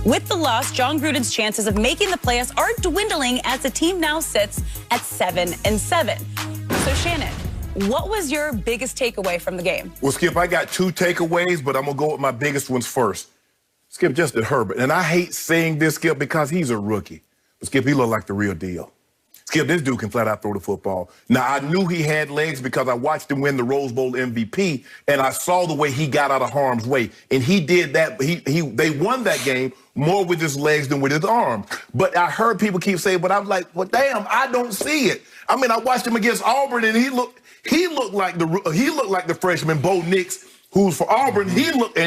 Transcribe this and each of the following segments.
With the loss, Jon Gruden's chances of making the playoffs are dwindling as the team now sits at 7-7. So, Shannon, what was your biggest takeaway from the game? Well, Skip, I got two takeaways, but I'm going to go with my biggest ones first. Skip, Justin Herbert. And I hate saying this, Skip, because he's a rookie. But, Skip, he looked like the real deal. Skip, this dude can flat out throw the football. Now, I knew he had legs because I watched him win the Rose Bowl MVP, and I saw the way he got out of harm's way. And he did that. They won that game more with his legs than with his arms. But I heard people keep saying, but I'm like, well, damn, I don't see it. I mean, I watched him against Auburn, and he looked like the freshman Bo Nix, who's for Auburn. He looked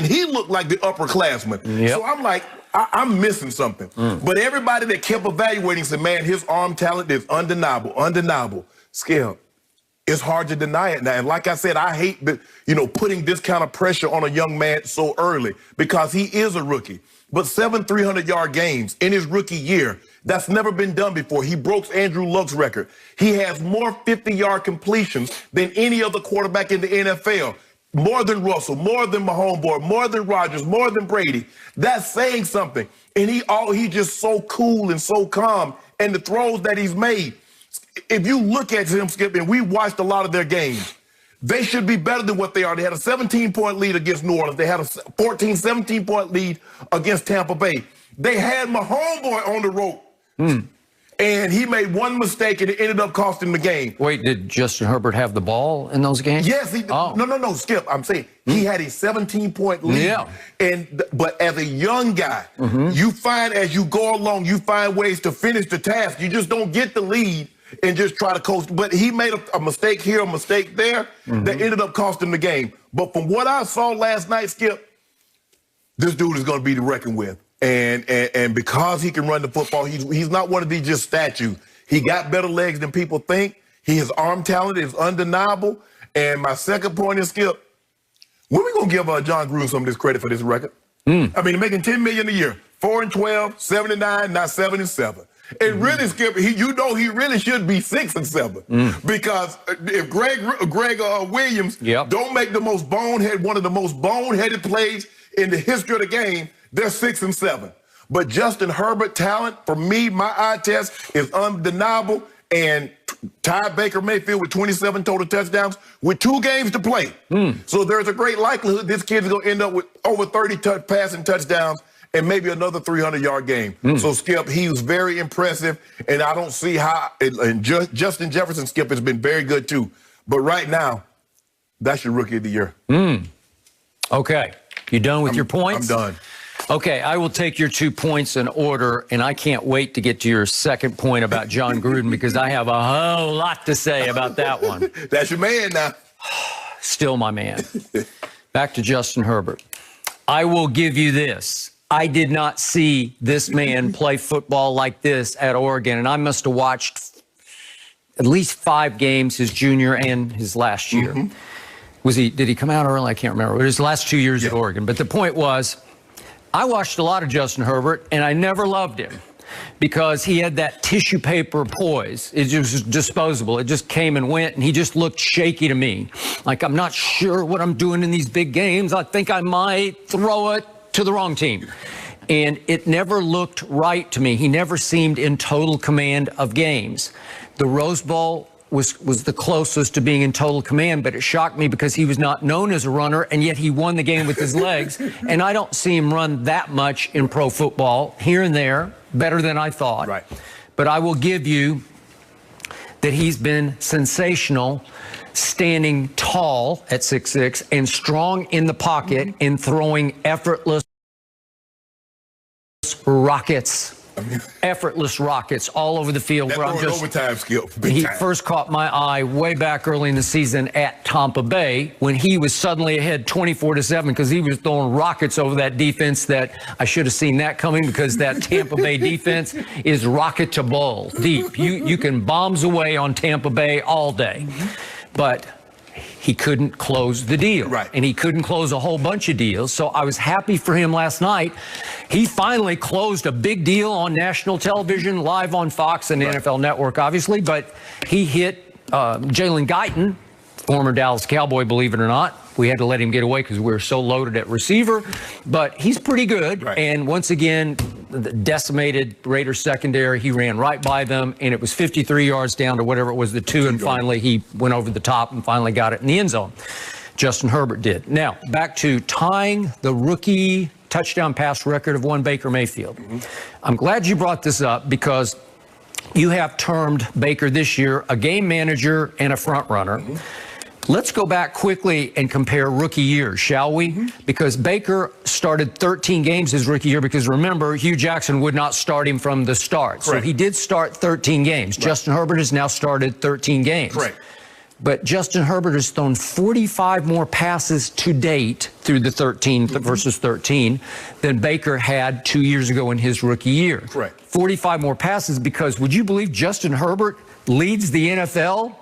like the upperclassman. Yep. So I'm like, I'm missing something. But everybody that kept evaluating said, man, his arm talent is undeniable. Skip, it's hard to deny it now. And like I said, I hate putting this kind of pressure on a young man so early because he is a rookie. But 7 300-yard games in his rookie year, that's never been done before. He broke Andrew Luck's record. He has more 50-yard completions than any other quarterback in the NFL. More than Russell, more than Mahomes, more than Rodgers, more than Brady. That's saying something. And he's just so cool and so calm. And the throws that he's made, if you look at him, Skip, and we watched a lot of their games, they should be better than what they are. They had a 17-point lead against New Orleans. They had a 14, 17-point lead against Tampa Bay. They had Mahomes on the rope. And he made one mistake, and it ended up costing the game. Wait, did Justin Herbert have the ball in those games? Yes, he did. Oh. No, Skip. I'm saying he had a 17-point lead. Yeah. But as a young guy, you find as you go along, you find ways to finish the task. You just don't get the lead and just try to coast. But he made a mistake here, a mistake there, that ended up costing the game. But from what I saw last night, Skip, this dude is going to be to reckon with. And because he can run the football, he's not one of these just statues. He got better legs than people think. His arm talent is undeniable. And my second point is, Skip, when we going to give Jon Gruden some of this credit for this record? I mean, they're making $10 million a year, 4-12, 7-9, now 7-7. And really, Skip, he really should be 6-7 because if Greg Williams don't make one of the most boneheaded plays in the history of the game, they're 6-7. But Justin Herbert talent, for me, my eye test is undeniable. And tied Baker Mayfield with 27 total touchdowns with 2 games to play. So there's a great likelihood this kid is going to end up with over 30 passing touchdowns and maybe another 300-yard game. So, Skip, he was very impressive, and I don't see how – Justin Jefferson, Skip, has been very good too. But right now, that's your Rookie of the Year. Okay. You done with your points? I'm done. Okay, I will take your 2 points in order, and I can't wait to get to your second point about Jon Gruden because I have a whole lot to say about that one. That's your man now. Still my man. Back to Justin Herbert. I will give you this. I did not see this man play football like this at Oregon, and I must have watched at least 5 games his junior and his last year. Did he come out early? I can't remember. It was his last 2 years at Oregon. But the point was, I watched a lot of Justin Herbert, and I never loved him because he had that tissue paper poise. It was disposable. It just came and went, and he just looked shaky to me. Like, I'm not sure what I'm doing in these big games. I think I might throw it to the wrong team. And it never looked right to me. He never seemed in total command of games. The Rose Bowl was the closest to being in total command, but it shocked me because he was not known as a runner, and yet he won the game with his legs. And I don't see him run that much in pro football, here and there, better than I thought. Right. But I will give you that he's been sensational, standing tall at 6'6", and strong in the pocket and throwing effortless rockets. Effortless rockets all over the field. That overtime skill. He first caught my eye way back early in the season at Tampa Bay when he was suddenly ahead 24-7 because he was throwing rockets over that defense that I should have seen that coming because that Tampa Bay defense is rocketable deep. You can bombs away on Tampa Bay all day. But he couldn't close the deal. Right. And he couldn't close a whole bunch of deals. So I was happy for him last night. He finally closed a big deal on national television, live on Fox and NFL Network, obviously. But he hit Jalen Guyton, former Dallas Cowboy, believe it or not, We had to let him get away because we were so loaded at receiver. But he's pretty good. Right. And once again, the decimated Raiders secondary, he ran right by them, and it was 53 yards down to whatever it was, the 2, and finally he went over the top and finally got it in the end zone. Justin Herbert did. Now, back to tying the rookie touchdown pass record of one Baker Mayfield. I'm glad you brought this up because you have termed Baker this year a game manager and a front runner. Let's go back quickly and compare rookie years, shall we? Because Baker started 13 games his rookie year because, remember, Hugh Jackson would not start him from the start. Correct. So he did start 13 games. Right. Justin Herbert has now started 13 games. Correct. But Justin Herbert has thrown 45 more passes to date through the 13 versus 13 than Baker had 2 years ago in his rookie year. Correct. 45 more passes because, would you believe Justin Herbert leads the NFL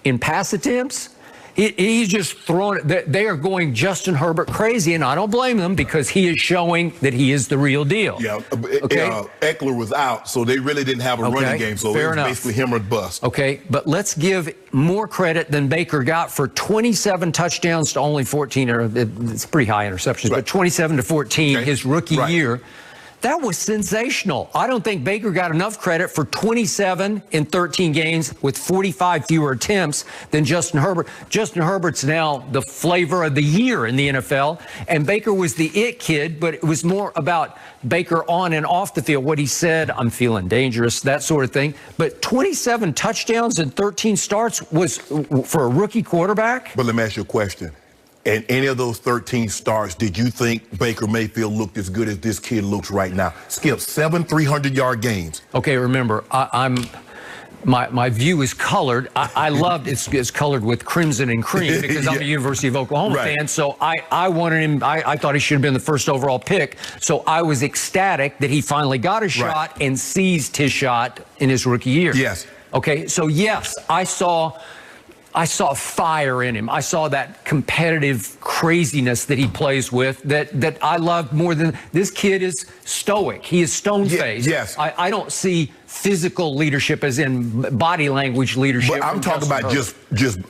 in pass attempts? He's just throwing it. They are going Justin Herbert crazy, and I don't blame them because he is showing that he is the real deal. Yeah, okay. Eckler was out, so they really didn't have a running game, so fair it was enough. basically him or bust. Okay, but let's give more credit than Baker got for 27 touchdowns to only 14, or it's pretty high interceptions, but 27 to 14 his rookie year. That was sensational. I don't think Baker got enough credit for 27 in 13 games with 45 fewer attempts than Justin Herbert. Justin Herbert's now the flavor of the year in the NFL, and Baker was the it kid, but it was more about Baker on and off the field, what he said, I'm feeling dangerous, that sort of thing. But 27 touchdowns and 13 starts was for a rookie quarterback. But let me ask you a question. In any of those 13 starts, did you think Baker Mayfield looked as good as this kid looks right now? Skip, 7 300-yard games. Okay, remember, my view is colored. I loved it's colored with crimson and cream because I'm a University of Oklahoma fan. So I wanted him. I thought he should have been the first overall pick. So I was ecstatic that he finally got a shot and seized his shot in his rookie year. Yes. Okay, so yes, I saw fire in him. I saw that competitive craziness that he plays with that I loved more than this kid is stoic. He is stone-faced. Yes. I don't see physical leadership as in body language leadership. But I'm talking about just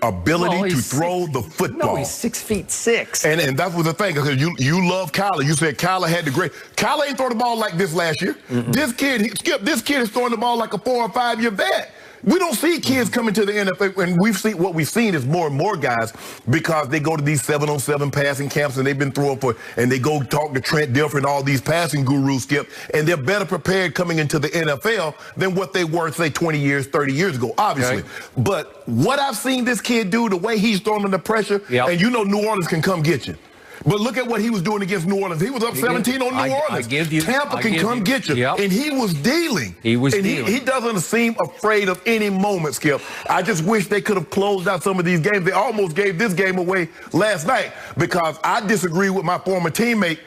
ability to throw the football. No, he's 6'6". And that was the thing, because you love Kyler. You said Kyler had the great. Kyler ain't throwing the ball like this last year. This kid is throwing the ball like a 4 or 5 year vet. We don't see kids coming to the NFL, and what we've seen is more and more guys, because they go to these 7-on-7 passing camps, and they've been throwing and they go talk to Trent Dilfer and all these passing gurus, Skip, and they're better prepared coming into the NFL than what they were, say, 20 years, 30 years ago, obviously. Okay. But what I've seen this kid do, the way he's throwing under pressure, and you know New Orleans can come get you. But look at what he was doing against New Orleans. He was up 17 on New Orleans. Tampa can come get you. And he was dealing. He doesn't seem afraid of any moment, Skip. I just wish they could have closed out some of these games. They almost gave this game away last night, because I disagree with my former teammate.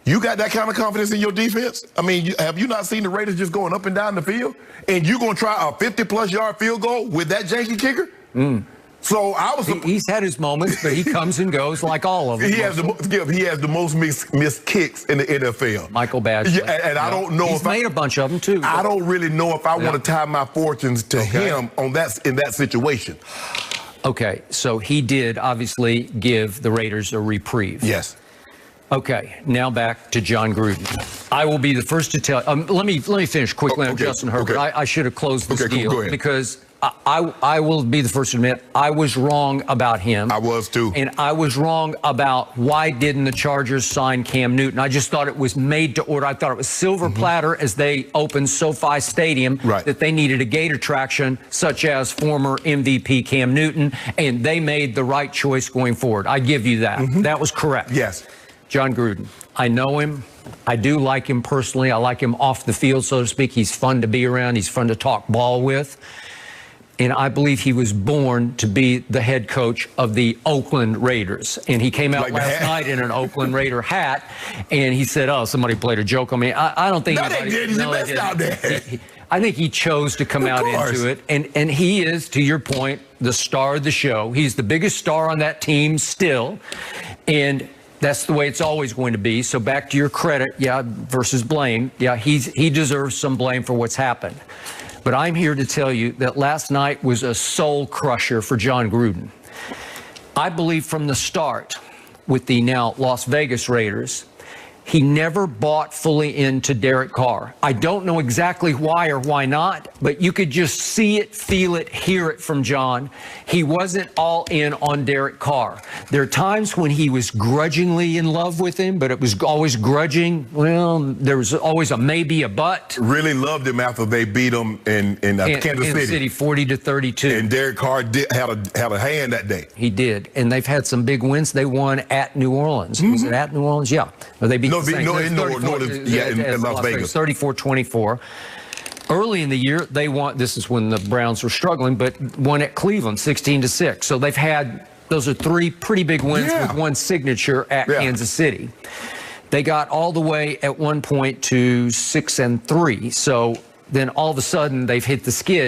You got that kind of confidence in your defense? I mean, have you not seen the Raiders just going up and down the field? And you're going to try a 50-plus yard field goal with that janky kicker? So he's had his moments, but he comes and goes like all of them. He has the most missed kicks in the NFL. Michael Badgley. Yeah, and I don't know he's made a bunch of them too. I don't really know if I want to tie my fortunes to him in that situation. Okay, so he did obviously give the Raiders a reprieve. Yes. Okay, now back to John Gruden. I will be the first to tell. Let me finish quickly on Justin Herbert. I should have closed this deal because I will be the first to admit I was wrong about him. I was too. And I was wrong about why didn't the Chargers sign Cam Newton. I just thought it was made to order. I thought it was silver platter as they opened SoFi Stadium that they needed a gate attraction such as former MVP Cam Newton, and they made the right choice going forward. I give you that. That was correct. Yes. John Gruden, I know him. I do like him personally. I like him off the field, so to speak. He's fun to be around. He's fun to talk ball with. And I believe he was born to be the head coach of the Oakland Raiders. And he came out last night in an Oakland Raider hat, and he said, oh, somebody played a joke on me. I don't think they did. He's the best out there. I think he chose to come out into it. And he is, to your point, the star of the show. He's the biggest star on that team still. And that's the way it's always going to be. So back to your credit, versus blame. Yeah, he deserves some blame for what's happened. But I'm here to tell you that last night was a soul crusher for John Gruden. I believe from the start with the now Las Vegas Raiders, he never bought fully into Derek Carr. I don't know exactly why or why not, but you could just see it, feel it, hear it from John. He wasn't all in on Derek Carr. There are times when he was grudgingly in love with him, but it was always grudging. Well, there was always a maybe, a but. Really loved him after they beat him in Kansas City. 40-32. And Derek Carr had a hand that day. He did, and they've had some big wins. They won at New Orleans. Was it at New Orleans? Yeah. Or they beat in Las Vegas. 34-24. Early in the year, they won. This is when the Browns were struggling, but won at Cleveland 16-6. So they've had, those are three pretty big wins with one signature at Kansas City. They got all the way at one point to 6-3. So then all of a sudden they've hit the skid.